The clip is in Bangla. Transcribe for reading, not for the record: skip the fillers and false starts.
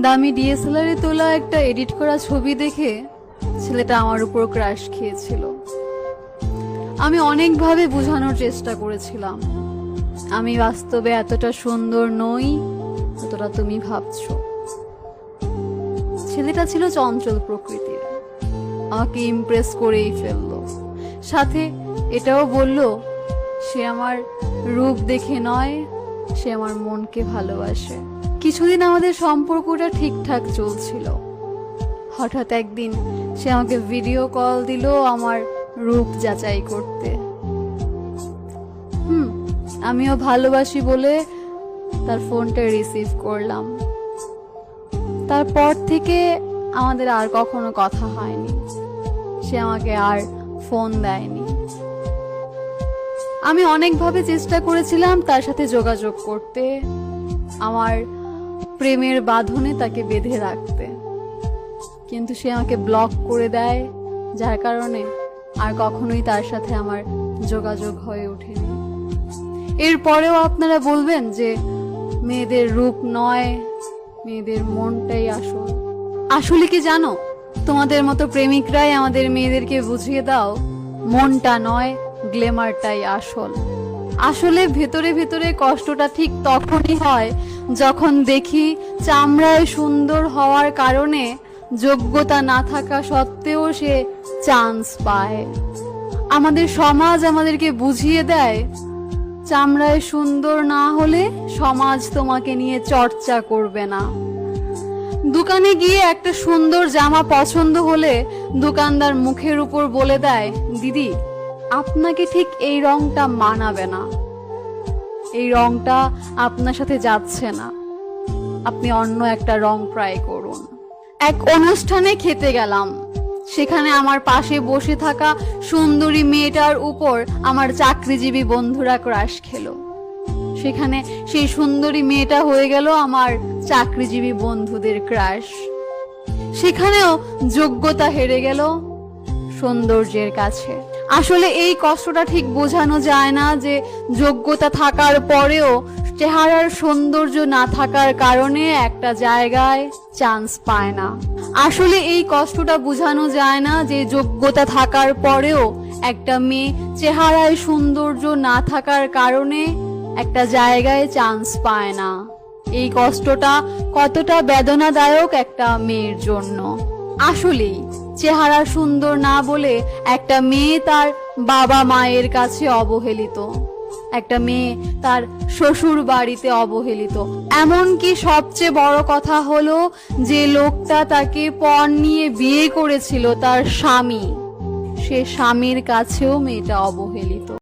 দামি ডিএসএলআর এ তোলা একটা এডিট করা ছবি দেখে ছেলেটা আমার উপর ক্রাশ খেয়েছিল। আমি অনেকভাবে বোঝানোর চেষ্টা করেছিলাম আমি বাস্তবে এতটা সুন্দর নই যতটা তুমি ভাবছো। ছেলেটা ছিল চঞ্চল প্রকৃতির, আমাকে ইমপ্রেস করেই ফেললো। সাথে এটাও বলল সে আমার রূপ দেখে নয়, সে আমার মনকে ভালোবাসে। কিছুদিন আমাদের সম্পর্কটা ঠিকঠাক চলছিল। হঠাৎ একদিন সে আমাকে ভিডিও কল দিল আমার রূপ যাচাই করতে। আমিও ভালোবাসি বলে তার ফোনটা রিসিভ করলাম। তারপর থেকে আমাদের আর কখনো কথা হয়নি, সে আমাকে আর ফোন দেয়নি। আমি অনেকভাবে চেষ্টা করেছিলাম তার সাথে যোগাযোগ করতে, আমার প্রেমের বাঁধনে তাকে বেঁধে রাখতে, কিন্তু সে আমাকে ব্লক করে দেয়, যার কারণে আর কখনোই তার সাথে আমার যোগাযোগ হয়ে ওঠেনি। এরপরেও আপনারা বলবেন যে মেয়েদের রূপ নয়, মেয়েদের মনটাই আসল। আসলে কি জানো, তোমাদের মতো প্রেমিকরাই আমাদের মেয়েদেরকে বুঝিয়ে দাও মনটা নয়, গ্ল্যামারটাই আসল। আসলে ভেতরে ভেতরে কষ্টটা ঠিক তখনই হয় যখন দেখি চামড়ায় সুন্দর হওয়ার কারণে যোগ্যতা না থাকা সত্ত্বেও সে চান্স পায়। আমাদের সমাজ আমাদেরকে বুঝিয়ে দেয় চামড়ায় সুন্দর না হলে সমাজ তোমাকে নিয়ে চর্চা করবে না। দোকানে গিয়ে একটা সুন্দর জামা পছন্দ হলে দোকানদার মুখের উপর বলে দেয়, দিদি আপনাকে ঠিক এই রংটা মানাবে না, এই রংটা আপনার সাথে যাচ্ছে না, আপনি অন্য একটা রং ট্রাই করুন। এক অনুষ্ঠানে খেতে গেলাম, সেখানে আমার পাশে বসে থাকা সুন্দরী মেয়েটার উপর আমার চাকরিজীবী বন্ধুরা ক্রাশ খেলো। সেখানে সেই সুন্দরী মেয়েটা হয়ে গেল আমার চাকরিজীবী বন্ধুদের ক্রাশ। সেখানেও যোগ্যতা হেরে গেল সৌন্দর্যের কাছে। আসলে এই কষ্টটা ঠিক বোঝানো যায় না যে যোগ্যতা থাকার পরেও চেহারার সৌন্দর্য না থাকার কারণে একটা জায়গায় চান্স পায় না। আসলে এই কষ্টটা বোঝানো যায় না যে যোগ্যতা থাকার পরেও একটা মেয়ে চেহারায় সৌন্দর্য না থাকার কারণে একটা জায়গায় চান্স পায় না। এই কষ্টটা কতটা বেদনাদায়ক একটা মেয়ের জন্য। আসলেই চেহারা সুন্দর না বলে একটা মেয়ে তার বাবা মায়ের কাছে অবহেলিত, একটা মেয়ে তার শ্বশুর বাড়িতে অবহেলিত। এমনকি সবচেয়ে বড় কথা হলো যে লোকটা তাকে পণ নিয়ে বিয়ে করেছিল, তার স্বামী, সে স্বামীর কাছেও মেয়েটা অবহেলিত।